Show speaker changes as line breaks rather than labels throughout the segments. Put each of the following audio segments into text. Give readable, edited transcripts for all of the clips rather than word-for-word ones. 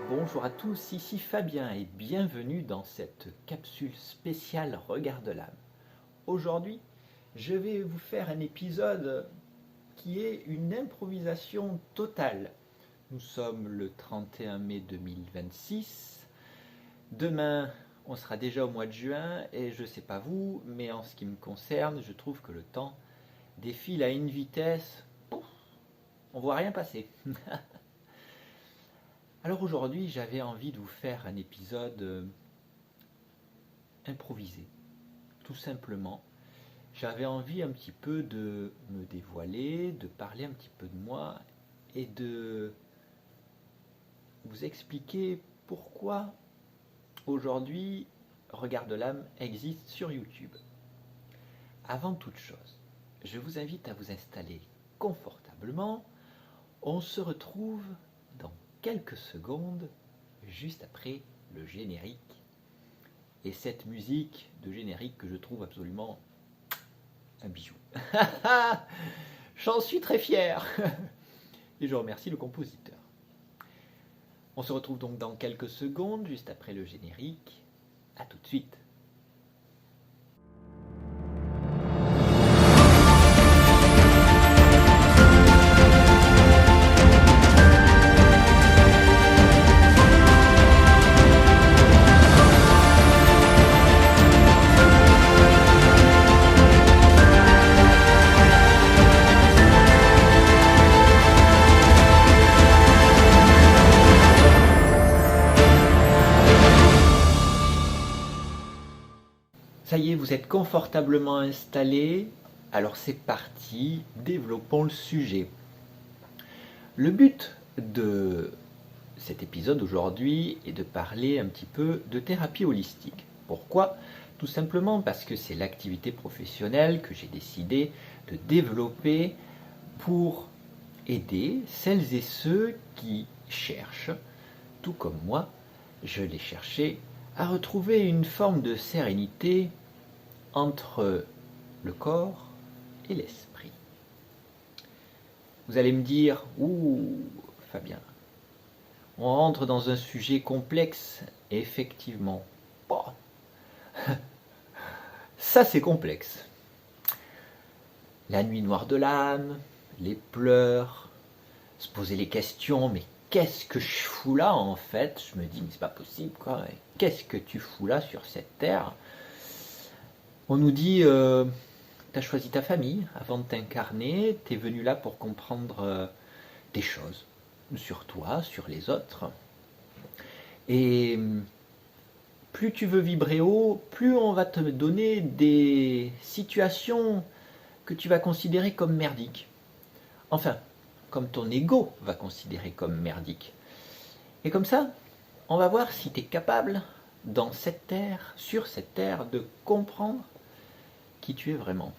Bonjour à tous, ici Fabien et bienvenue dans cette capsule spéciale Regard de l'âme. Aujourd'hui, je vais vous faire un épisode qui est une improvisation totale. Nous sommes le 31 mai 2026. Demain, on sera déjà au mois de juin et je ne sais pas vous, mais en ce qui me concerne, je trouve que le temps défile à une vitesse, on ne voit rien passer. Alors aujourd'hui, j'avais envie de vous faire un épisode improvisé, tout simplement. J'avais envie un petit peu de me dévoiler, de parler un petit peu de moi et de vous expliquer pourquoi aujourd'hui Regard de l'âme existe sur YouTube. Avant toute chose, je vous invite à vous installer confortablement. On se retrouve dans quelques secondes, juste après le générique. Et cette musique de générique que je trouve absolument un bijou. J'en suis très fier. Et je remercie le compositeur. On se retrouve donc dans quelques secondes, juste après le générique. A tout de suite. Ça y est, vous êtes confortablement installés. Alors c'est parti, développons le sujet. Le but de cet épisode aujourd'hui est de parler un petit peu de thérapie holistique. Pourquoi ? Tout simplement parce que c'est l'activité professionnelle que j'ai décidé de développer pour aider celles et ceux qui cherchent, tout comme moi, je l'ai cherché, à retrouver une forme de sérénité entre le corps et l'esprit. Vous allez me dire, ouh, Fabien, on rentre dans un sujet complexe, et effectivement, ça c'est complexe. La nuit noire de l'âme, les pleurs, se poser les questions, mais qu'est-ce que je fous là en fait ? Je me dis, mais c'est pas possible quoi, qu'est-ce que tu fous là sur cette terre ? On nous dit, tu as choisi ta famille avant de t'incarner, tu es venu là pour comprendre des choses sur toi, sur les autres. Et plus tu veux vibrer haut, plus on va te donner des situations que tu vas considérer comme merdiques. Enfin, comme ton ego va considérer comme merdiques. Et comme ça, on va voir si tu es capable, dans cette terre, sur cette terre, de comprendre qui tu es vraiment.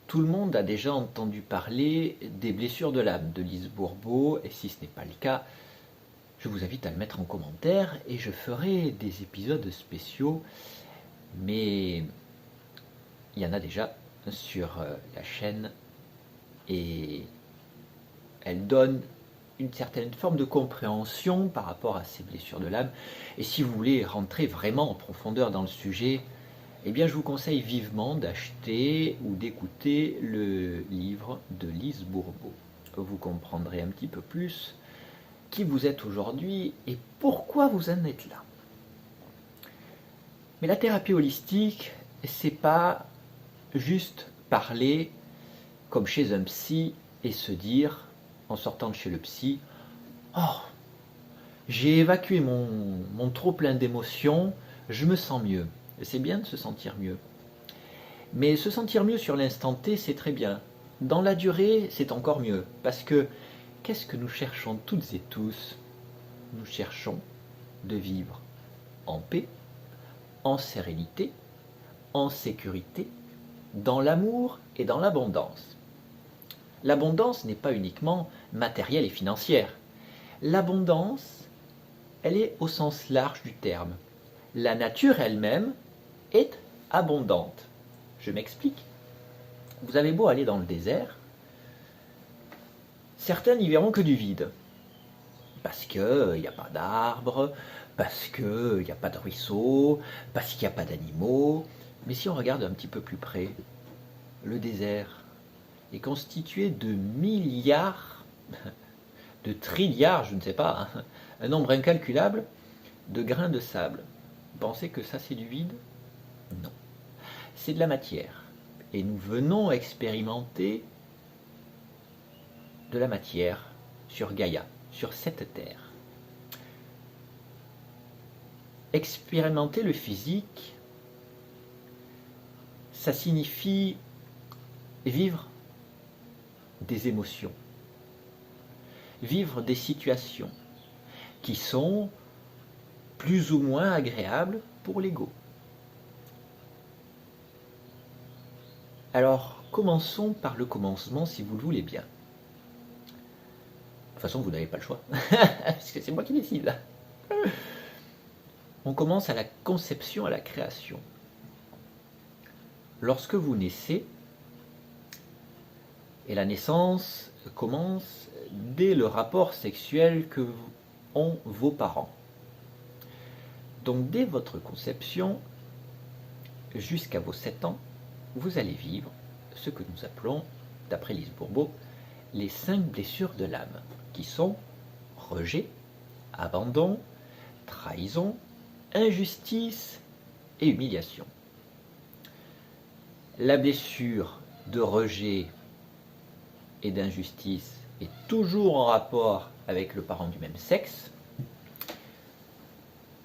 Tout le monde a déjà entendu parler des blessures de l'âme de Lise Bourbeau, et si ce n'est pas le cas, je vous invite à le mettre en commentaire et je ferai des épisodes spéciaux, mais il y en a déjà sur la chaîne et elle donne une certaine forme de compréhension par rapport à ces blessures de l'âme. Et si vous voulez rentrer vraiment en profondeur dans le sujet, eh bien je vous conseille vivement d'acheter ou d'écouter le livre de Lise Bourbeau. Vous comprendrez un petit peu plus qui vous êtes aujourd'hui et pourquoi vous en êtes là. Mais la thérapie holistique, c'est pas juste parler comme chez un psy et se dire, en sortant de chez le psy, « Oh, j'ai évacué mon trop plein d'émotions, je me sens mieux. » C'est bien de se sentir mieux. Mais se sentir mieux sur l'instant T, c'est très bien. Dans la durée, c'est encore mieux. Parce que, qu'est-ce que nous cherchons toutes et tous ? Nous cherchons de vivre en paix, en sérénité, en sécurité, dans l'amour et dans l'abondance. L'abondance n'est pas uniquement matérielle et financière. L'abondance, elle est au sens large du terme. La nature elle-même est abondante. Je m'explique. Vous avez beau aller dans le désert, certains n'y verront que du vide. Parce qu'il n'y a pas d'arbres, parce qu'il n'y a pas de ruisseaux, parce qu'il n'y a pas d'animaux. Mais si on regarde un petit peu plus près, le désert est constitué de milliards, de trilliards, je ne sais pas, hein, un nombre incalculable de grains de sable. Vous pensez que ça c'est du vide? Non. C'est de la matière. Et nous venons expérimenter de la matière sur Gaïa, sur cette terre. Expérimenter le physique, ça signifie vivre des émotions, vivre des situations qui sont plus ou moins agréables pour l'ego. Alors, commençons par le commencement si vous le voulez bien. De toute façon, vous n'avez pas le choix, parce que c'est moi qui décide là. On commence à la conception, à la création. Lorsque vous naissez, et la naissance commence dès le rapport sexuel que ont vos parents. Donc dès votre conception, jusqu'à vos 7 ans, vous allez vivre ce que nous appelons, d'après Lise Bourbeau, les 5 blessures de l'âme, qui sont rejet, abandon, trahison, injustice et humiliation. La blessure de rejet et d'injustice est toujours en rapport avec le parent du même sexe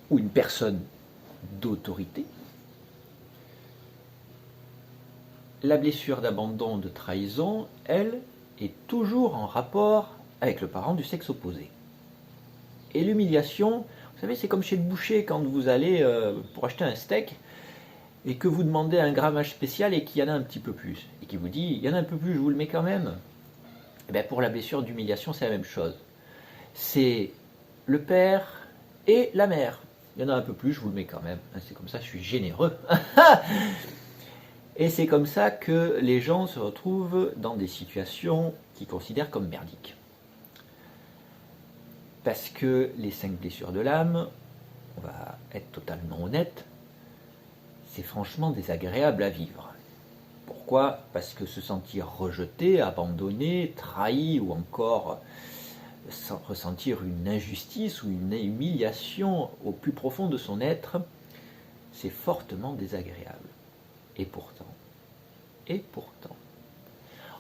ou une personne d'autorité. La blessure d'abandon, de trahison, elle, est toujours en rapport avec le parent du sexe opposé. Et l'humiliation, vous savez, c'est comme chez le boucher quand vous allez pour acheter un steak et que vous demandez un grammage spécial et qu'il y en a un petit peu plus. Et qu'il vous dit, il y en a un peu plus, je vous le mets quand même. Et bien pour la blessure d'humiliation, c'est la même chose. C'est le père et la mère. Il y en a un peu plus, je vous le mets quand même. C'est comme ça, je suis généreux. Et c'est comme ça que les gens se retrouvent dans des situations qu'ils considèrent comme merdiques. Parce que les 5 blessures de l'âme, on va être totalement honnête, c'est franchement désagréable à vivre. Pourquoi? Parce que se sentir rejeté, abandonné, trahi ou encore ressentir une injustice ou une humiliation au plus profond de son être, c'est fortement désagréable. Et pourtant,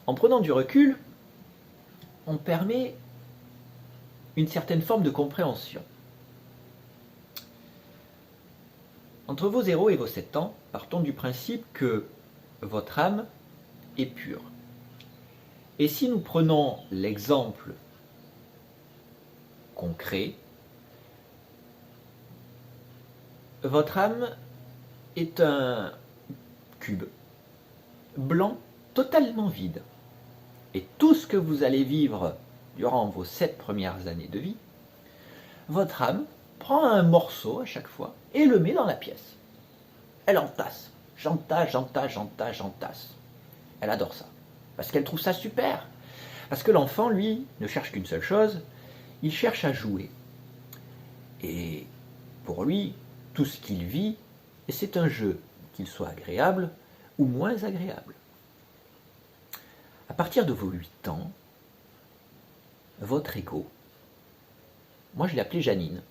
en prenant du recul, on permet une certaine forme de compréhension. Entre vos 0 et vos 7 ans, partons du principe que votre âme est pure. Et si nous prenons l'exemple concret, votre âme est un cube blanc totalement vide. Et tout ce que vous allez vivre durant vos 7 premières années de vie, votre âme prend un morceau à chaque fois et le met dans la pièce. Elle entasse, j'entasse. Elle adore ça, parce qu'elle trouve ça super. Parce que l'enfant, lui, ne cherche qu'une seule chose, il cherche à jouer. Et pour lui, tout ce qu'il vit, c'est un jeu, qu'il soit agréable ou moins agréable. À partir de vos 8 ans, votre ego, moi je l'ai appelé Janine.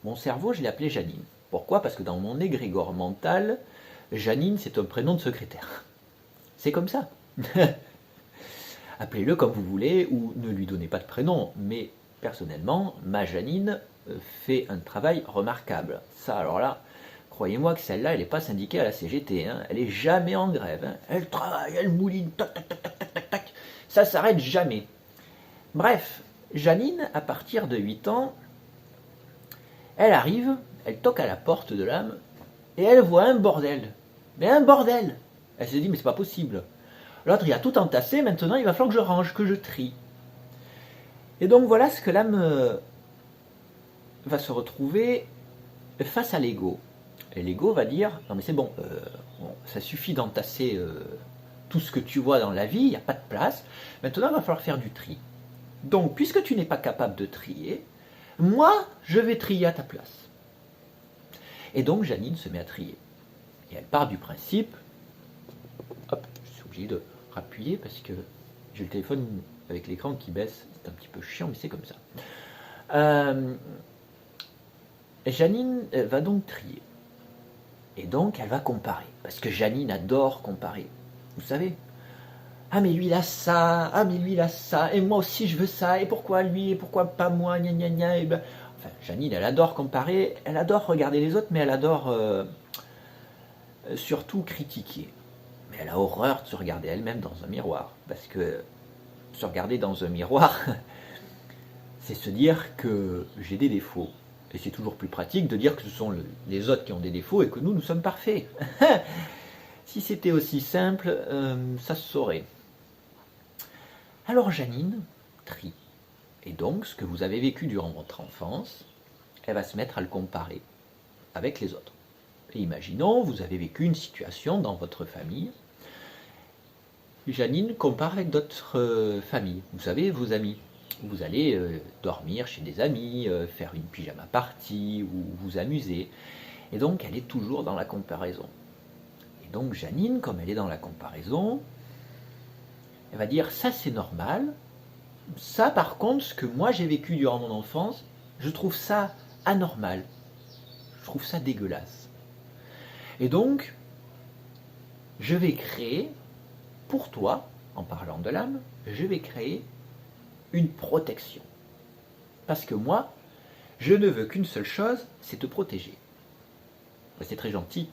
Mon cerveau, je l'ai appelé Janine. Pourquoi? Parce que dans mon égrégore mental, Janine, c'est un prénom de secrétaire. C'est comme ça. Appelez-le comme vous voulez ou ne lui donnez pas de prénom. Mais personnellement, ma Janine fait un travail remarquable. Ça, alors là, croyez-moi que celle-là, elle n'est pas syndiquée à la CGT. Hein. Elle n'est jamais en grève. Hein. Elle travaille, elle mouline, tac, tac, tac, tac, tac, tac. Ça ne s'arrête jamais. Bref, Janine, à partir de 8 ans, elle arrive, elle toque à la porte de l'âme et elle voit un bordel. Mais un bordel! Elle se dit, mais c'est pas possible. L'autre, il a tout entassé, maintenant il va falloir que je range, que je trie. Et donc voilà ce que l'âme va se retrouver face à l'ego. Et l'ego va dire, non mais c'est bon, bon, ça suffit d'entasser tout ce que tu vois dans la vie, il n'y a pas de place, maintenant il va falloir faire du tri. Donc, puisque tu n'es pas capable de trier, moi, je vais trier à ta place. Et donc, Janine se met à trier. Et elle part du principe, hop, je suis obligé de rappuyer parce que j'ai le téléphone avec l'écran qui baisse, c'est un petit peu chiant, mais c'est comme ça. Janine va donc trier. Et donc, elle va comparer, parce que Janine adore comparer. Vous savez, ah mais lui il a ça, ah mais lui il a ça, et moi aussi je veux ça, et pourquoi lui, et pourquoi pas moi, gna gna gna, et ben... Enfin, Janine, elle adore comparer, elle adore regarder les autres, mais elle adore surtout critiquer. Mais elle a horreur de se regarder elle-même dans un miroir, parce que se regarder dans un miroir, c'est se dire que j'ai des défauts. Et c'est toujours plus pratique de dire que ce sont les autres qui ont des défauts et que nous sommes parfaits. Si c'était aussi simple, ça se saurait. Alors Janine trie. Et donc, ce que vous avez vécu durant votre enfance, elle va se mettre à le comparer avec les autres. Et imaginons, vous avez vécu une situation dans votre famille. Janine compare avec d'autres familles. Vous savez, vos amis. Vous allez dormir chez des amis, faire une pyjama party, ou vous amuser. Et donc, elle est toujours dans la comparaison. Et donc, Janine, comme elle est dans la comparaison, elle va dire, ça c'est normal. Ça, par contre, ce que moi j'ai vécu durant mon enfance, je trouve ça anormal. Je trouve ça dégueulasse. Et donc, je vais créer, pour toi, en parlant de l'âme, je vais créer une protection. Parce que moi, je ne veux qu'une seule chose, c'est te protéger. C'est très gentil,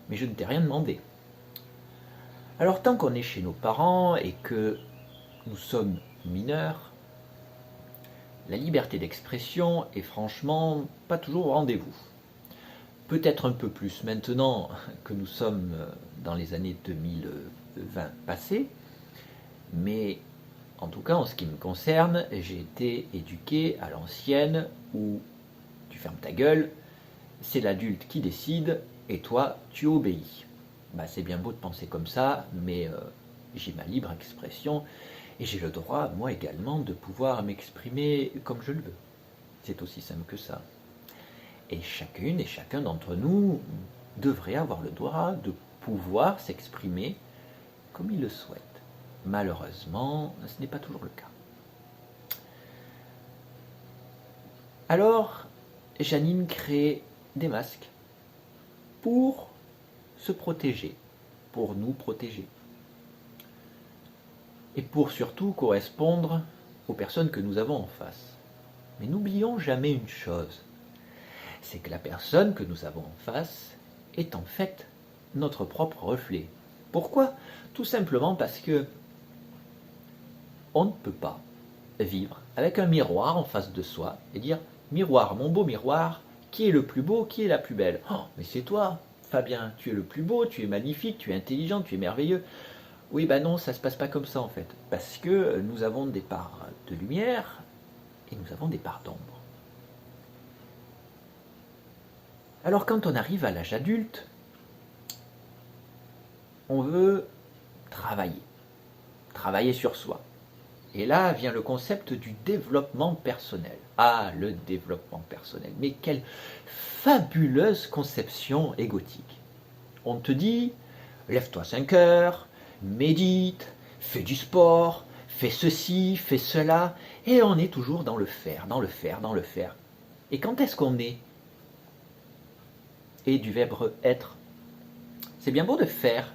mais je ne t'ai rien demandé. Alors tant qu'on est chez nos parents et que nous sommes mineurs, la liberté d'expression est franchement pas toujours au rendez-vous. Peut-être un peu plus maintenant que nous sommes dans les années 2020 passées, mais en tout cas en ce qui me concerne, j'ai été éduqué à l'ancienne où tu fermes ta gueule, c'est l'adulte qui décide et toi tu obéis. Bah, c'est bien beau de penser comme ça, mais j'ai ma libre expression et j'ai le droit, moi également, de pouvoir m'exprimer comme je le veux. C'est aussi simple que ça. Et chacune et chacun d'entre nous devrait avoir le droit de pouvoir s'exprimer comme il le souhaite. Malheureusement, ce n'est pas toujours le cas. Alors, Janine crée des masques pour se protéger, pour nous protéger. Et pour surtout correspondre aux personnes que nous avons en face. Mais n'oublions jamais une chose, c'est que la personne que nous avons en face est en fait notre propre reflet. Pourquoi? Tout simplement parce que on ne peut pas vivre avec un miroir en face de soi et dire « Miroir, mon beau miroir, qui est le plus beau, qui est la plus belle ?»« Oh, mais c'est toi, Fabien, tu es le plus beau, tu es magnifique, tu es intelligent, tu es merveilleux. » Oui, ben non, ça ne se passe pas comme ça en fait. Parce que nous avons des parts de lumière et nous avons des parts d'ombre. Alors quand on arrive à l'âge adulte, on veut travailler sur soi. Et là vient le concept du développement personnel. Ah, le développement personnel. Mais quelle fabuleuse conception égotique. On te dit, lève-toi 5 heures, médite, fais du sport, fais ceci, fais cela, et on est toujours dans le faire, dans le faire, dans le faire. Et quand est-ce qu'on est? Et du verbe être. C'est bien beau de faire,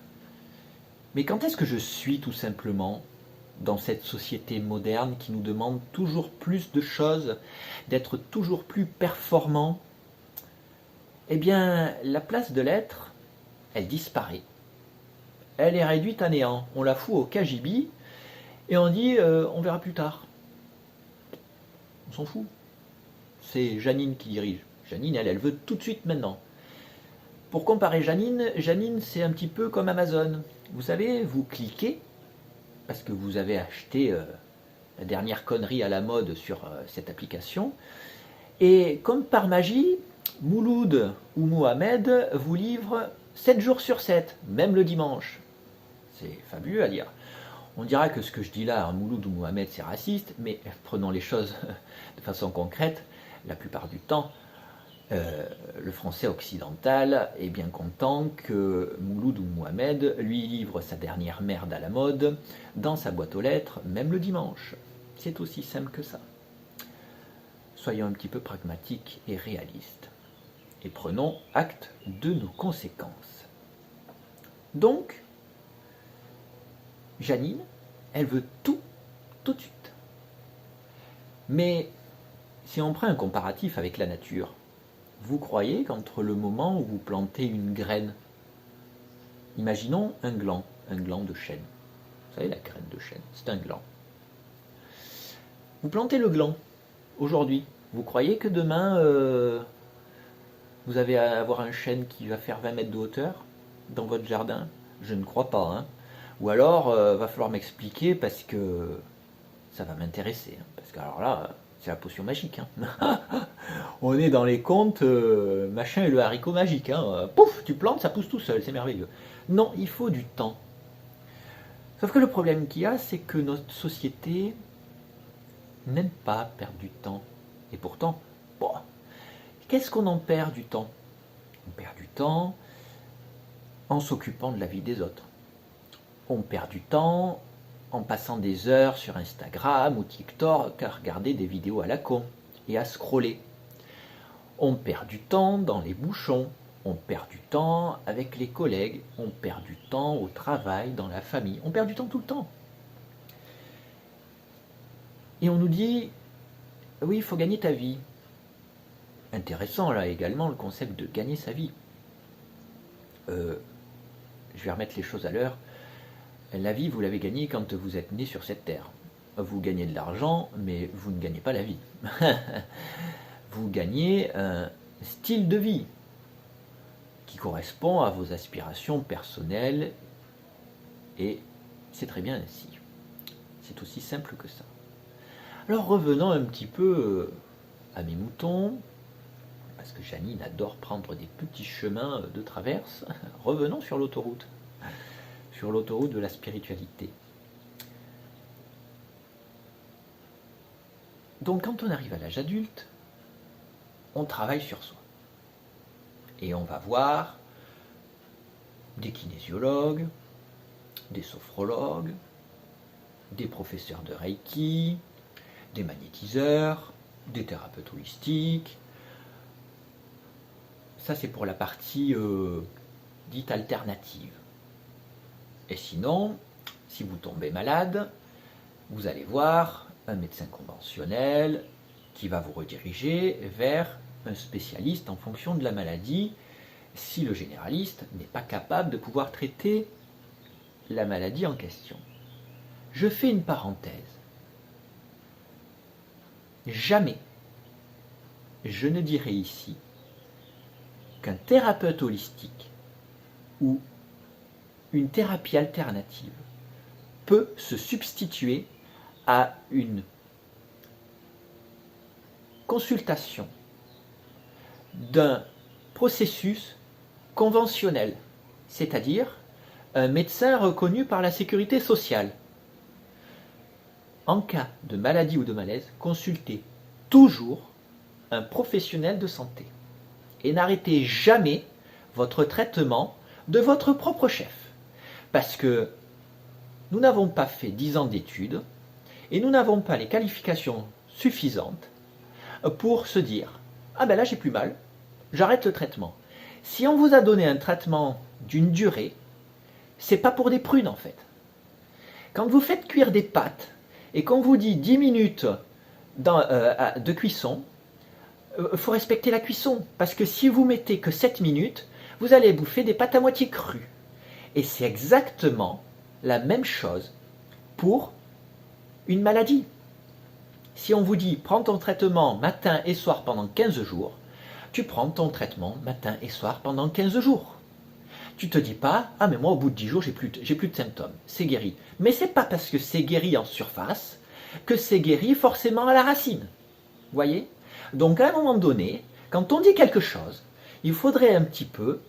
mais quand est-ce que je suis tout simplement dans cette société moderne qui nous demande toujours plus de choses, d'être toujours plus performant? Eh bien, la place de l'être, elle disparaît. Elle est réduite à néant. On la fout au KGB et on dit on verra plus tard. On s'en fout. C'est Janine qui dirige. Janine, elle veut tout de suite maintenant. Pour comparer Janine, c'est un petit peu comme Amazon. Vous savez, vous cliquez, parce que vous avez acheté la dernière connerie à la mode sur cette application, et comme par magie, Mouloud ou Mohamed vous livre 7 jours sur 7, même le dimanche. C'est fabuleux à lire. On dira que ce que je dis là, Mouloud ou Mohamed, c'est raciste, mais prenons les choses de façon concrète. La plupart du temps, le français occidental est bien content que Mouloud ou Mohamed lui livre sa dernière merde à la mode dans sa boîte aux lettres, même le dimanche. C'est aussi simple que ça. Soyons un petit peu pragmatiques et réalistes. Et prenons acte de nos conséquences. Donc, Janine, elle veut tout de suite. Mais si on prend un comparatif avec la nature, vous croyez qu'entre le moment où vous plantez une graine, imaginons un gland de chêne. Vous savez, la graine de chêne, c'est un gland. Vous plantez le gland aujourd'hui. Vous croyez que demain, vous allez avoir un chêne qui va faire 20 mètres de hauteur dans votre jardin? Je ne crois pas. Hein. Ou alors, va falloir m'expliquer parce que ça va m'intéresser. Hein. Parce que alors là, c'est la potion magique. Hein. On est dans les contes, machin et le haricot magique. Hein. Pouf, tu plantes, ça pousse tout seul, c'est merveilleux. Non, il faut du temps. Sauf que le problème qu'il y a, c'est que notre société n'aime pas perdre du temps. Et pourtant, bon, qu'est-ce qu'on en perd du temps? On perd du temps en s'occupant de la vie des autres. On perd du temps en passant des heures sur Instagram ou TikTok à regarder des vidéos à la con et à scroller. On perd du temps dans les bouchons, on perd du temps avec les collègues, on perd du temps au travail, dans la famille, on perd du temps tout le temps. Et on nous dit, oui, il faut gagner ta vie. Intéressant là également le concept de gagner sa vie. Je vais remettre les choses à l'heure. La vie, vous l'avez gagnée quand vous êtes né sur cette terre. Vous gagnez de l'argent, mais vous ne gagnez pas la vie. Vous gagnez un style de vie qui correspond à vos aspirations personnelles et c'est très bien ainsi. C'est aussi simple que ça. Alors revenons un petit peu à mes moutons, parce que Janine adore prendre des petits chemins de traverse. Revenons sur l'autoroute de la spiritualité. Donc quand on arrive à l'âge adulte, on travaille sur soi. Et on va voir des kinésiologues, des sophrologues, des professeurs de Reiki, des magnétiseurs, des thérapeutes holistiques. Ça, c'est pour la partie dite alternative. Et sinon, si vous tombez malade, vous allez voir un médecin conventionnel qui va vous rediriger vers un spécialiste en fonction de la maladie, si le généraliste n'est pas capable de pouvoir traiter la maladie en question. Je fais une parenthèse. Jamais je ne dirai ici qu'un thérapeute holistique ou une thérapie alternative peut se substituer à une consultation d'un processus conventionnel, c'est-à-dire un médecin reconnu par la sécurité sociale. En cas de maladie ou de malaise, consultez toujours un professionnel de santé et n'arrêtez jamais votre traitement de votre propre chef. Parce que nous n'avons pas fait 10 ans d'études et nous n'avons pas les qualifications suffisantes pour se dire « Ah ben là j'ai plus mal, j'arrête le traitement ». Si on vous a donné un traitement d'une durée, c'est pas pour des prunes en fait. Quand vous faites cuire des pâtes et qu'on vous dit 10 minutes de cuisson, il faut respecter la cuisson. Parce que si vous mettez que 7 minutes, vous allez bouffer des pâtes à moitié crues. Et c'est exactement la même chose pour une maladie. Si on vous dit prends ton traitement matin et soir pendant 15 jours, tu prends ton traitement matin et soir pendant 15 jours. Tu te dis pas ah mais moi au bout de 10 jours j'ai plus de symptômes, c'est guéri. Mais c'est pas parce que c'est guéri en surface que c'est guéri forcément à la racine. Voyez? Donc à un moment donné, Quand on dit quelque chose, il faudrait un petit peu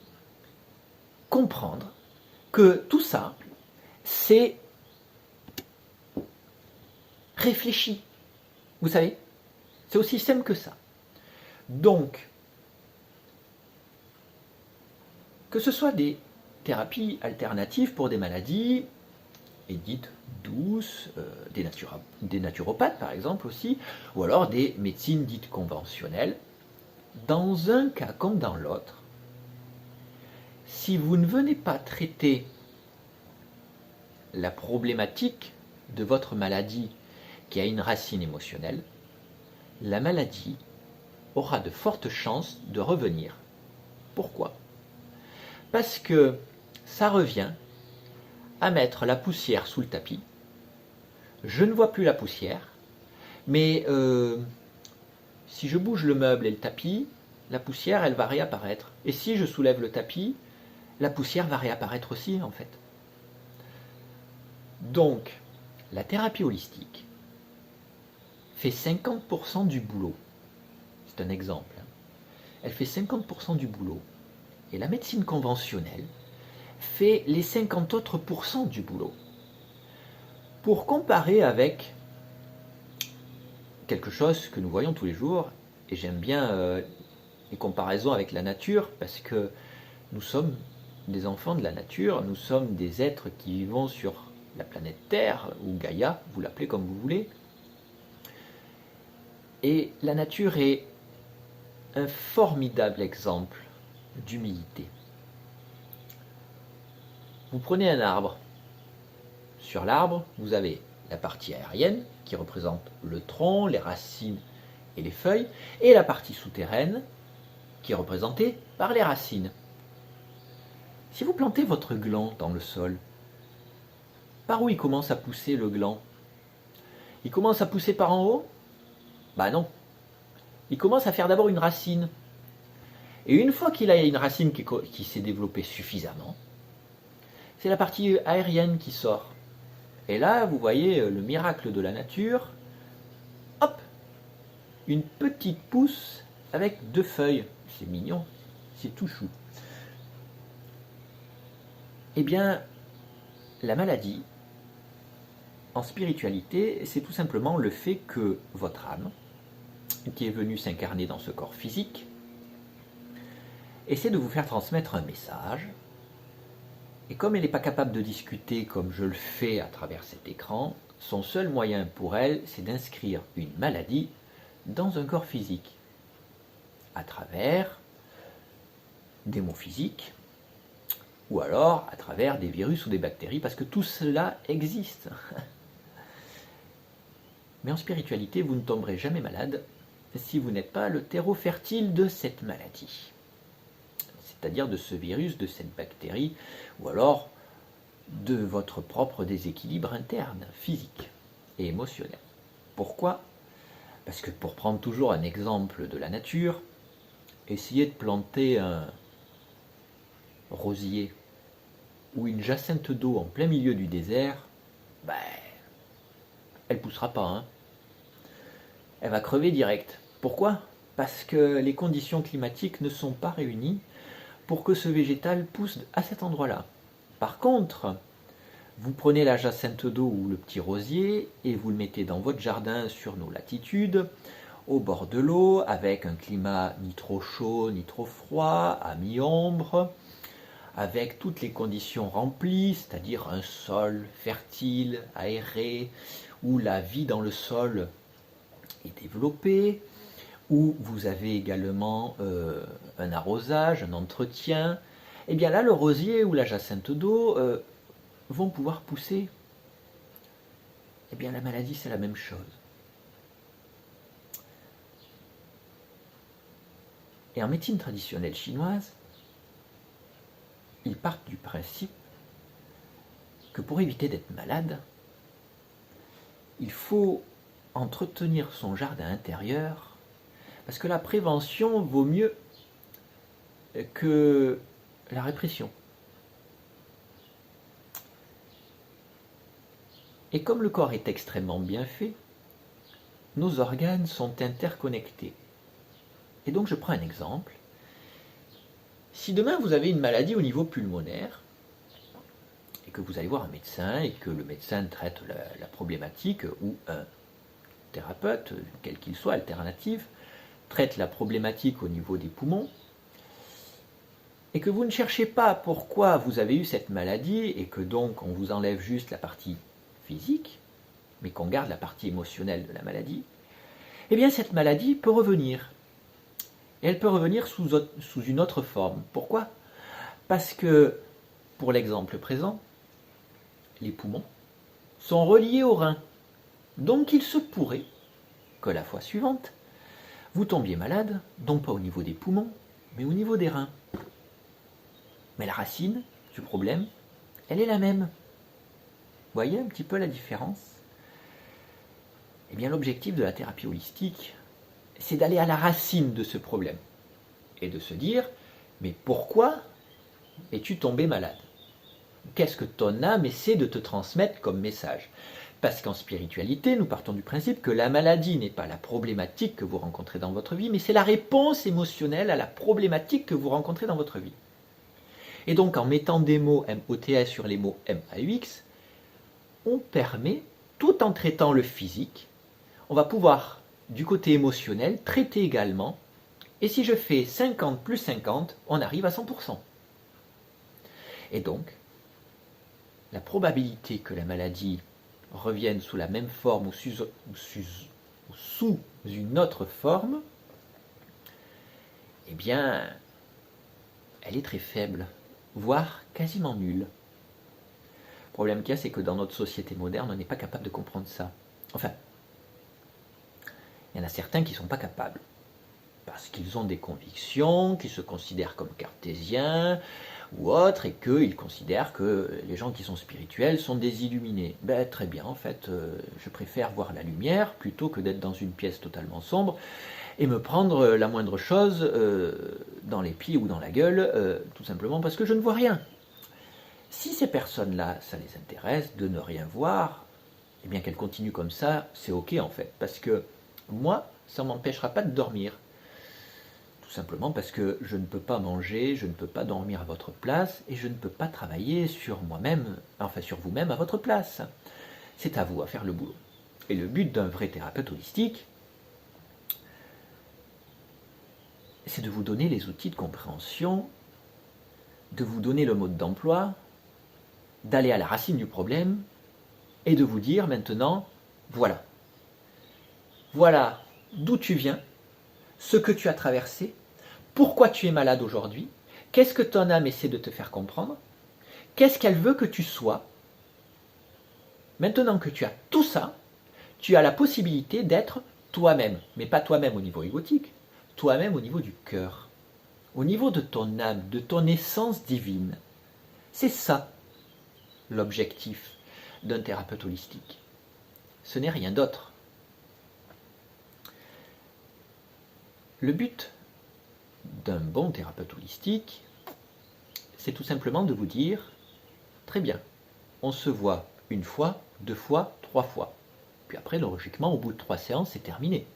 comprendre que tout ça, c'est réfléchi. Vous savez, c'est aussi simple que ça. Donc, que ce soit des thérapies alternatives pour des maladies, et dites douces, des naturopathes par exemple aussi, ou alors des médecines dites conventionnelles, dans un cas comme dans l'autre, si vous ne venez pas traiter la problématique de votre maladie qui a une racine émotionnelle, la maladie aura de fortes chances de revenir. Pourquoi ? Parce que ça revient à mettre la poussière sous le tapis. Je ne vois plus la poussière, mais si je bouge le meuble et le tapis, la poussière, elle va réapparaître. Et si je soulève le tapis, la poussière va réapparaître aussi, en fait. Donc, la thérapie holistique fait 50% du boulot. C'est un exemple. Elle fait 50% du boulot. Et la médecine conventionnelle fait les 50 autres pourcents du boulot. Pour comparer avec quelque chose que nous voyons tous les jours, et j'aime bien les comparaisons avec la nature, parce que nous sommes des enfants de la nature, nous sommes des êtres qui vivons sur la planète Terre, ou Gaïa, vous l'appelez comme vous voulez. Et la nature est un formidable exemple d'humilité. Vous prenez un arbre. Sur l'arbre, vous avez la partie aérienne, qui représente le tronc, les racines et les feuilles, et la partie souterraine, qui est représentée par les racines. Si vous plantez votre gland dans le sol, par où il commence à pousser le gland? Il commence à pousser par en haut? Bah non. Il commence à faire d'abord une racine. Et une fois qu'il a une racine qui s'est développée suffisamment, c'est la partie aérienne qui sort. Et là, vous voyez le miracle de la nature. Hop! Une petite pousse avec 2 feuilles. C'est mignon, c'est tout chou. Eh bien, la maladie, en spiritualité, c'est tout simplement le fait que votre âme, qui est venue s'incarner dans ce corps physique, essaie de vous faire transmettre un message. Et comme elle n'est pas capable de discuter comme je le fais à travers cet écran, son seul moyen pour elle, c'est d'inscrire une maladie dans un corps physique, à travers des mots physiques, ou alors à travers des virus ou des bactéries, parce que tout cela existe. Mais en spiritualité, vous ne tomberez jamais malade si vous n'êtes pas le terreau fertile de cette maladie, c'est-à-dire de ce virus, de cette bactérie, ou alors de votre propre déséquilibre interne, physique et émotionnel. Pourquoi ? Parce que pour prendre toujours un exemple de la nature, essayez de planter un rosier ou une jacinthe d'eau en plein milieu du désert, elle ne poussera pas, hein. Elle va crever direct. Pourquoi ? Parce que les conditions climatiques ne sont pas réunies pour que ce végétal pousse à cet endroit-là. Par contre, vous prenez la jacinthe d'eau ou le petit rosier et vous le mettez dans votre jardin sur nos latitudes, au bord de l'eau, avec un climat ni trop chaud ni trop froid, à mi-ombre, avec toutes les conditions remplies, c'est-à-dire un sol fertile, aéré, où la vie dans le sol est développée, où vous avez également un arrosage, un entretien, et bien là, le rosier ou la jacinthe d'eau vont pouvoir pousser. Et bien la maladie, c'est la même chose. Et en médecine traditionnelle chinoise, ils partent du principe que pour éviter d'être malade, il faut entretenir son jardin intérieur, parce que la prévention vaut mieux que la répression. Et comme le corps est extrêmement bien fait, nos organes sont interconnectés. Et donc je prends un exemple. Si demain vous avez une maladie au niveau pulmonaire, et que vous allez voir un médecin, et que le médecin traite la problématique, ou un thérapeute, quel qu'il soit, alternatif, traite la problématique au niveau des poumons, et que vous ne cherchez pas pourquoi vous avez eu cette maladie, et que donc on vous enlève juste la partie physique, mais qu'on garde la partie émotionnelle de la maladie, eh bien cette maladie peut revenir. Et elle peut revenir sous une autre forme. Pourquoi? Parce que, pour l'exemple présent, les poumons sont reliés aux reins. Donc il se pourrait que la fois suivante, vous tombiez malade, non pas au niveau des poumons, mais au niveau des reins. Mais la racine du problème, elle est la même. Vous voyez un petit peu la différence? Eh bien l'objectif de la thérapie holistique, c'est d'aller à la racine de ce problème et de se dire, mais pourquoi es-tu tombé malade? Qu'est-ce que ton âme essaie de te transmettre comme message? Parce qu'en spiritualité, nous partons du principe que la maladie n'est pas la problématique que vous rencontrez dans votre vie, mais c'est la réponse émotionnelle à la problématique que vous rencontrez dans votre vie. Et donc en mettant des mots MOTS sur les mots MAUX, on permet, tout en traitant le physique, on va pouvoir, du côté émotionnel, traiter également. Et si je fais 50 plus 50, on arrive à 100%. Et donc, la probabilité que la maladie revienne sous la même forme ou sous une autre forme, eh bien, elle est très faible, voire quasiment nulle. Le problème qu'il y a, c'est que dans notre société moderne, on n'est pas capable de comprendre ça. Enfin, il y en a certains qui ne sont pas capables, parce qu'ils ont des convictions, qui se considèrent comme cartésiens ou autres, et qu'ils considèrent que les gens qui sont spirituels sont des illuminés. Ben, très bien, en fait, je préfère voir la lumière plutôt que d'être dans une pièce totalement sombre et me prendre la moindre chose dans les pieds ou dans la gueule, tout simplement parce que je ne vois rien. Si ces personnes-là, ça les intéresse de ne rien voir, eh bien qu'elles continuent comme ça, c'est ok en fait, parce que moi, ça ne m'empêchera pas de dormir. Tout simplement parce que je ne peux pas manger, je ne peux pas dormir à votre place, et je ne peux pas travailler sur moi-même, enfin sur vous-même à votre place. C'est à vous à faire le boulot. Et le but d'un vrai thérapeute holistique, c'est de vous donner les outils de compréhension, de vous donner le mode d'emploi, d'aller à la racine du problème, et de vous dire maintenant, voilà. Voilà d'où tu viens, ce que tu as traversé, pourquoi tu es malade aujourd'hui, qu'est-ce que ton âme essaie de te faire comprendre, qu'est-ce qu'elle veut que tu sois. Maintenant que tu as tout ça, tu as la possibilité d'être toi-même, mais pas toi-même au niveau égotique, toi-même au niveau du cœur, au niveau de ton âme, de ton essence divine. C'est ça l'objectif d'un thérapeute holistique. Ce n'est rien d'autre. Le but d'un bon thérapeute holistique, c'est tout simplement de vous dire, très bien, on se voit une fois, 2 fois, 3 fois. Puis après, logiquement, au bout de 3 séances, c'est terminé.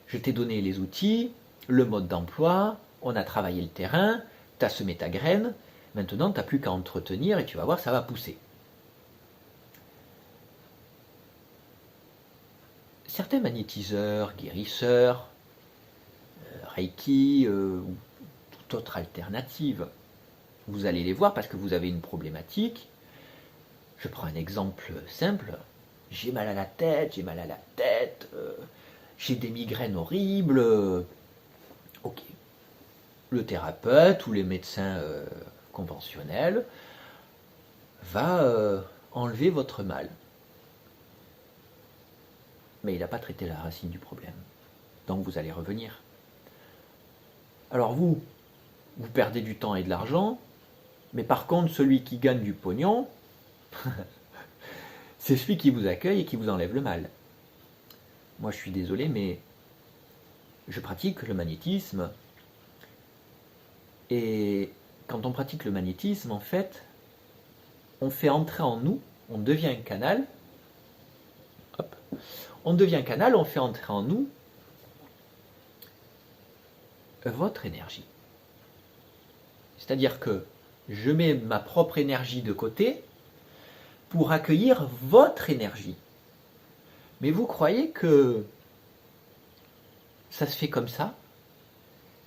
Je t'ai donné les outils, le mode d'emploi, on a travaillé le terrain, tu as semé ta graine, maintenant tu n'as plus qu'à entretenir et tu vas voir, ça va pousser. Certains magnétiseurs, guérisseurs, Reiki ou toute autre alternative, vous allez les voir parce que vous avez une problématique. Je prends un exemple simple. J'ai mal à la tête, j'ai des migraines horribles. Ok. Le thérapeute ou les médecins conventionnels va enlever votre mal. Mais il n'a pas traité la racine du problème. Donc vous allez revenir. Alors vous perdez du temps et de l'argent, mais par contre celui qui gagne du pognon, c'est celui qui vous accueille et qui vous enlève le mal. Moi je suis désolé, mais je pratique le magnétisme, et quand on pratique le magnétisme, en fait, on fait entrer en nous, on devient un canal, on devient un canal, on fait entrer en nous votre énergie. C'est-à-dire que je mets ma propre énergie de côté pour accueillir votre énergie. Mais vous croyez que ça se fait comme ça?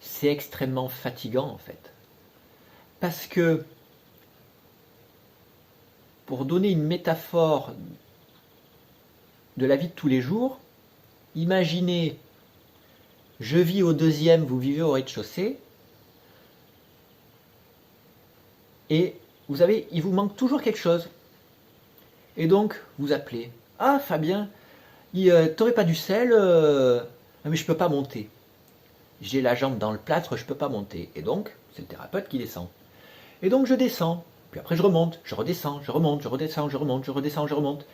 C'est extrêmement fatigant en fait. Parce que, pour donner une métaphore de la vie de tous les jours, imaginez, je vis au deuxième, vous vivez au rez-de-chaussée, et vous savez, il vous manque toujours quelque chose. Et donc, vous appelez. Ah, Fabien, t'aurais pas du sel mais je peux pas monter. J'ai la jambe dans le plâtre, je peux pas monter. Et donc, c'est le thérapeute qui descend. Et donc, je descends. Puis après, je remonte, je redescends, je remonte, je redescends, je remonte, je redescends, je remonte.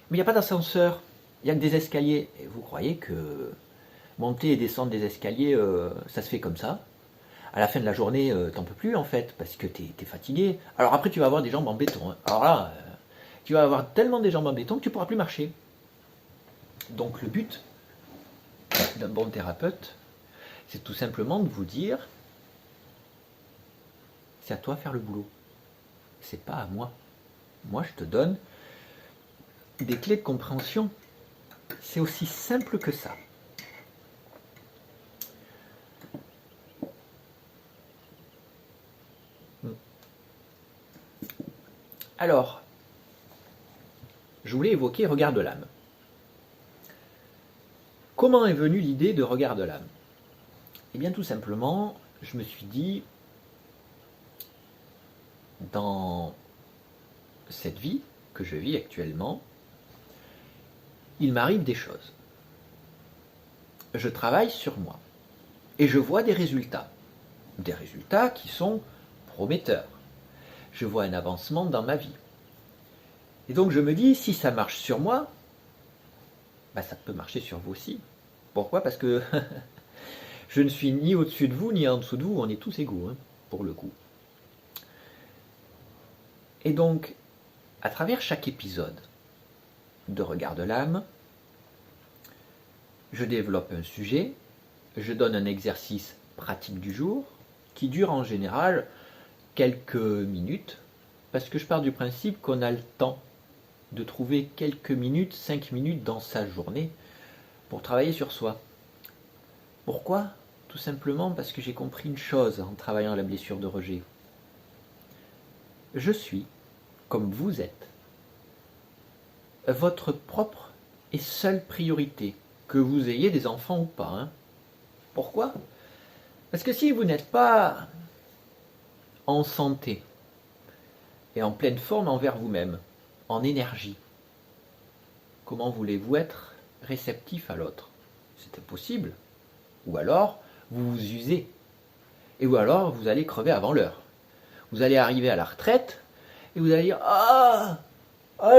Mais il n'y a pas d'ascenseur. Il n'y a que des escaliers. Et vous croyez que monter et descendre des escaliers, ça se fait comme ça? À la fin de la journée, t'en peux plus en fait, parce que t'es fatigué. Alors après, tu vas avoir des jambes en béton. Hein. Alors là, tu vas avoir tellement des jambes en béton que tu pourras plus marcher. Donc le but d'un bon thérapeute, c'est tout simplement de vous dire, c'est à toi de faire le boulot. C'est pas à moi. Moi, je te donne des clés de compréhension. C'est aussi simple que ça. Alors, je voulais évoquer regard de l'âme. Comment est venue l'idée de regard de l'âme? Eh bien, tout simplement, je me suis dit, dans cette vie que je vis actuellement, il m'arrive des choses. Je travaille sur moi et je vois des résultats qui sont prometteurs. Je vois un avancement dans ma vie. Et donc je me dis, si ça marche sur moi, ça peut marcher sur vous aussi. Pourquoi? Parce que je ne suis ni au-dessus de vous, ni en dessous de vous, on est tous égaux, hein, pour le coup. Et donc, à travers chaque épisode de Regard de l'âme, je développe un sujet, je donne un exercice pratique du jour, qui dure en général quelques minutes, parce que je pars du principe qu'on a le temps de trouver quelques minutes, 5 minutes dans sa journée, pour travailler sur soi. Pourquoi? Tout simplement parce que j'ai compris une chose en travaillant la blessure de rejet. Je suis, comme vous êtes, votre propre et seule priorité, que vous ayez des enfants ou pas. Hein. Pourquoi? Parce que si vous n'êtes pas en santé et en pleine forme envers vous-même, en énergie, comment voulez-vous être réceptif à l'autre? C'est impossible. Ou alors, vous vous usez. Ou alors, vous allez crever avant l'heure. Vous allez arriver à la retraite et vous allez dire « Ah,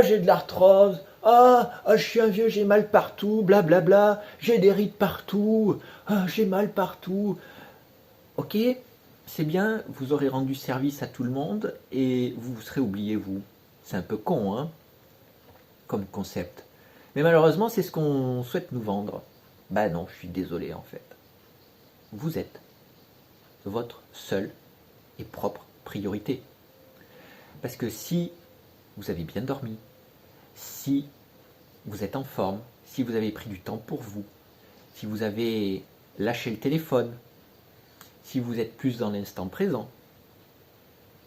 j'ai de l'arthrose. Je suis un vieux, j'ai mal partout, blablabla. J'ai des rides partout. J'ai mal partout. » Ok, c'est bien, vous aurez rendu service à tout le monde et vous vous serez oublié, vous. C'est un peu con, hein, comme concept. Mais malheureusement, c'est ce qu'on souhaite nous vendre. Non, je suis désolé en fait. Vous êtes votre seule et propre priorité. Parce que si vous avez bien dormi, si vous êtes en forme, si vous avez pris du temps pour vous, si vous avez lâché le téléphone, si vous êtes plus dans l'instant présent,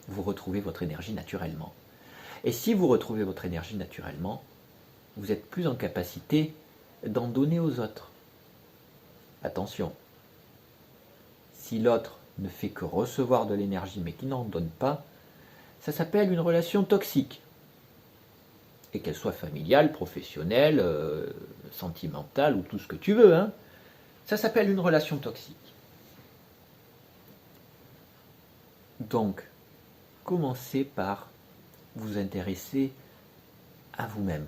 vous retrouvez votre énergie naturellement. Et si vous retrouvez votre énergie naturellement, vous êtes plus en capacité d'en donner aux autres. Attention, si l'autre ne fait que recevoir de l'énergie mais qui n'en donne pas, ça s'appelle une relation toxique. Et qu'elle soit familiale, professionnelle, sentimentale ou tout ce que tu veux, hein, ça s'appelle une relation toxique. Donc, commencez par vous intéresser à vous-même.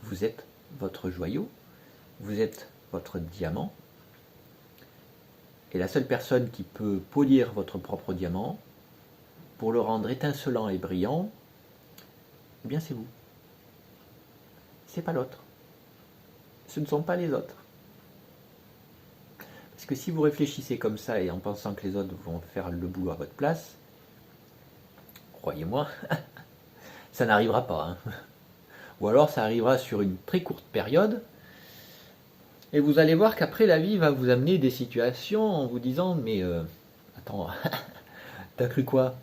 Vous êtes votre joyau, vous êtes votre diamant, et la seule personne qui peut polir votre propre diamant, pour le rendre étincelant et brillant, eh bien c'est vous. C'est pas l'autre. Ce ne sont pas les autres. Parce Parce que si vous réfléchissez comme ça et en pensant que les autres vont faire le boulot à votre place, croyez-moi, ça n'arrivera pas. Hein. Ou alors ça arrivera sur une très courte période, et vous allez voir qu'après la vie va vous amener des situations en vous disant mais attends, t'as cru quoi?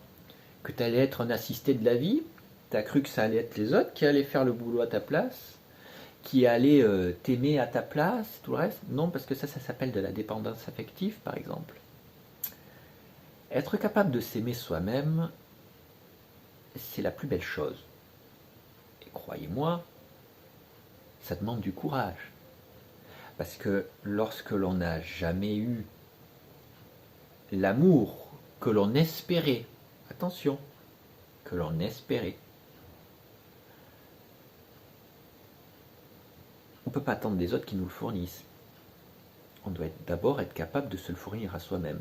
Que t'allais être un assisté de la vie? T'as cru que ça allait être les autres qui allaient faire le boulot à ta place? Qui allaient t'aimer à ta place, tout le reste? Non, parce que ça s'appelle de la dépendance affective par exemple. Être capable de s'aimer soi-même, c'est la plus belle chose. Et croyez-moi, ça demande du courage. Parce que lorsque l'on n'a jamais eu l'amour que l'on espérait, attention, que l'on espérait, on ne peut pas attendre des autres qui nous le fournissent. On doit d'abord être capable de se le fournir à soi-même.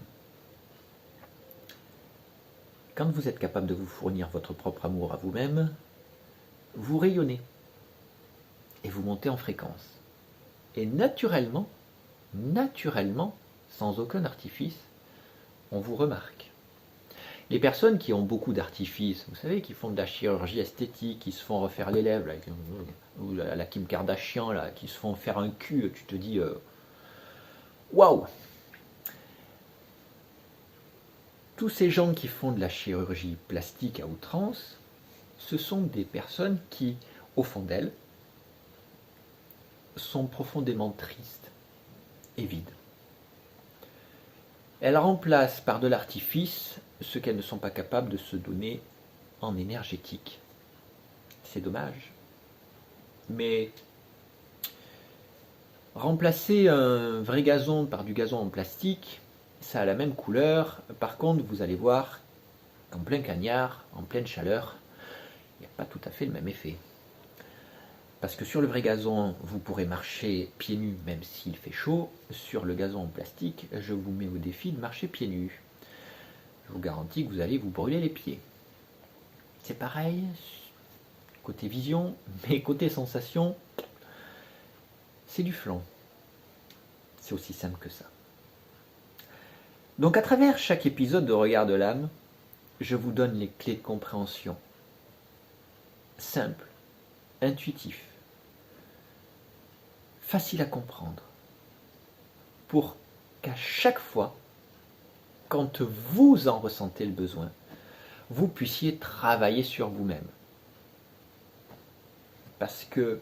Quand vous êtes capable de vous fournir votre propre amour à vous-même, vous rayonnez et vous montez en fréquence. Et naturellement, sans aucun artifice, on vous remarque. Les personnes qui ont beaucoup d'artifices, vous savez, qui font de la chirurgie esthétique, qui se font refaire les lèvres, là, ou la Kim Kardashian, là, qui se font faire un cul, tu te dis waouh! Tous ces gens qui font de la chirurgie plastique à outrance, ce sont des personnes qui, au fond d'elles, sont profondément tristes et vides. Elles remplacent par de l'artifice ce qu'elles ne sont pas capables de se donner en énergétique. C'est dommage. Mais remplacer un vrai gazon par du gazon en plastique, ça a la même couleur. Par contre, vous allez voir qu'en plein cagnard, en pleine chaleur, il n'y a pas tout à fait le même effet. Parce que sur le vrai gazon, vous pourrez marcher pieds nus même s'il fait chaud. Sur le gazon en plastique, je vous mets au défi de marcher pieds nus. Je vous garantis que vous allez vous brûler les pieds. C'est pareil, côté vision, mais côté sensation, c'est du flan. C'est aussi simple que ça. Donc à travers chaque épisode de Regard de l'âme, je vous donne les clés de compréhension. Simple, intuitif, facile à comprendre. Pour qu'à chaque fois, quand vous en ressentez le besoin, vous puissiez travailler sur vous-même. Parce que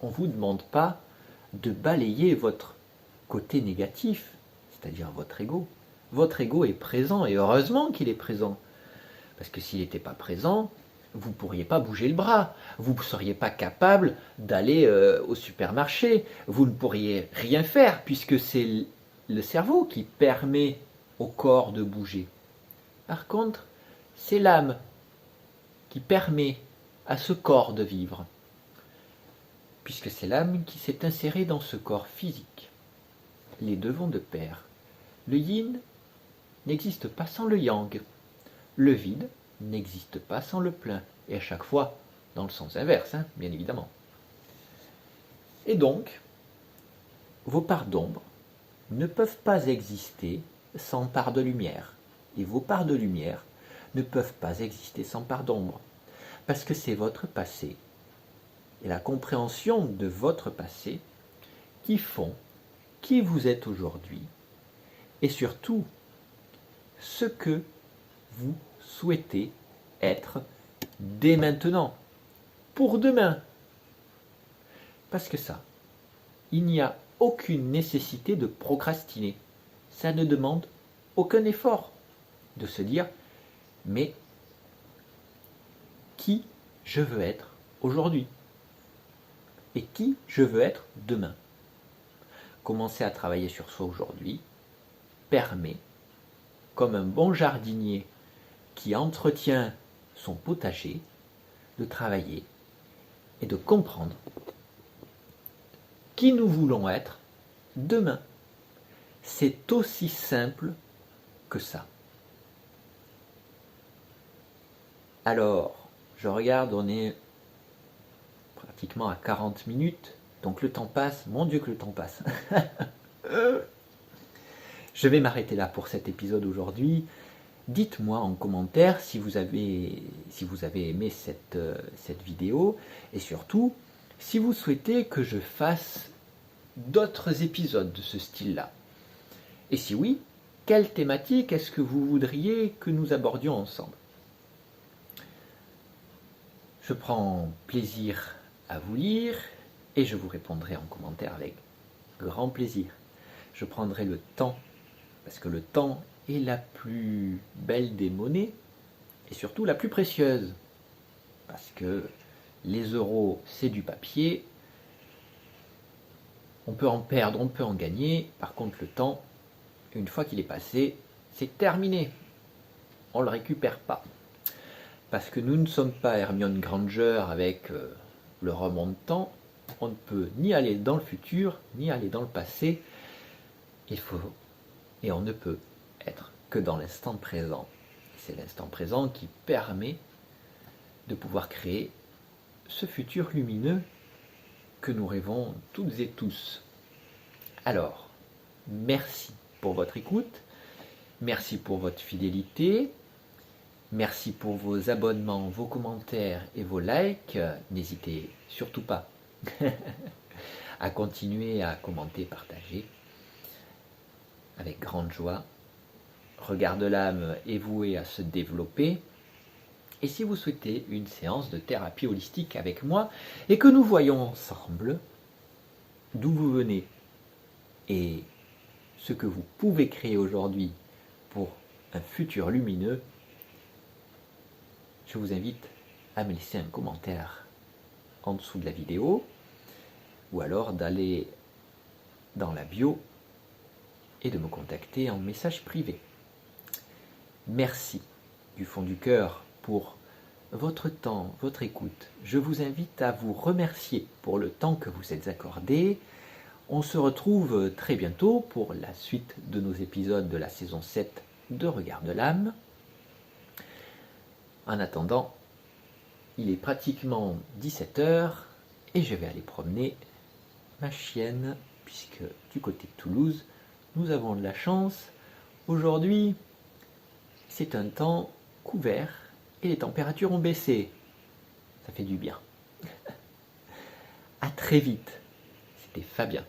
on ne vous demande pas de balayer votre côté négatif, c'est-à-dire votre ego. Votre ego est présent et heureusement qu'il est présent. Parce que s'il n'était pas présent, vous ne pourriez pas bouger le bras, vous ne seriez pas capable d'aller au supermarché, vous ne pourriez rien faire puisque c'est le cerveau qui permet au corps de bouger. Par contre, c'est l'âme qui permet à ce corps de vivre, puisque c'est l'âme qui s'est insérée dans ce corps physique. Les deux vont de pair. Le yin n'existe pas sans le yang. Le vide n'existe pas sans le plein. Et à chaque fois, dans le sens inverse, hein, bien évidemment. Et donc, vos parts d'ombre ne peuvent pas exister sans part de lumière. Et vos parts de lumière ne peuvent pas exister sans part d'ombre. Parce que c'est votre passé et la compréhension de votre passé qui font qui vous êtes aujourd'hui et surtout ce que vous souhaitez être dès maintenant, pour demain. Parce que ça, il n'y a aucune nécessité de procrastiner. Ça ne demande aucun effort de se dire mais qui je veux être aujourd'hui et qui je veux être demain. Commencer à travailler sur soi aujourd'hui permet, comme un bon jardinier qui entretient son potager, de travailler et de comprendre qui nous voulons être demain. C'est aussi simple que ça. Alors, je regarde, on est pratiquement à 40 minutes, donc le temps passe, mon Dieu que le temps passe. Je vais m'arrêter là pour cet épisode aujourd'hui. Dites-moi en commentaire si vous avez aimé cette vidéo et surtout si vous souhaitez que je fasse d'autres épisodes de ce style-là. Et si oui, quelle thématique est-ce que vous voudriez que nous abordions ensemble? Je prends plaisir à vous lire et je vous répondrai en commentaire avec grand plaisir. Je prendrai le temps, parce que le temps est la plus belle des monnaies et surtout la plus précieuse. Parce que les euros, c'est du papier, on peut en perdre, on peut en gagner. Par contre, le temps, une fois qu'il est passé, c'est terminé. On ne le récupère pas. Parce que nous ne sommes pas Hermione Granger avec le remontant. On ne peut ni aller dans le futur, ni aller dans le passé. Et on ne peut être que dans l'instant présent. C'est l'instant présent qui permet de pouvoir créer ce futur lumineux que nous rêvons toutes et tous. Alors, merci pour votre écoute, merci pour votre fidélité, merci pour vos abonnements, vos commentaires et vos likes. N'hésitez surtout pas à continuer à commenter, partager avec grande joie. Regard de l'âme est voué à se développer. Et si vous souhaitez une séance de thérapie holistique avec moi et que nous voyons ensemble d'où vous venez et ce que vous pouvez créer aujourd'hui pour un futur lumineux, je vous invite à me laisser un commentaire en dessous de la vidéo ou alors d'aller dans la bio et de me contacter en message privé. Merci du fond du cœur pour votre temps, votre écoute. Je vous invite à vous remercier pour le temps que vous êtes accordé. On se retrouve très bientôt pour la suite de nos épisodes de la saison 7 de Regard de l'âme. En attendant, il est pratiquement 17h et je vais aller promener ma chienne puisque du côté de Toulouse, nous avons de la chance. Aujourd'hui, c'est un temps couvert et les températures ont baissé. Ça fait du bien. À très vite. C'était Fabien.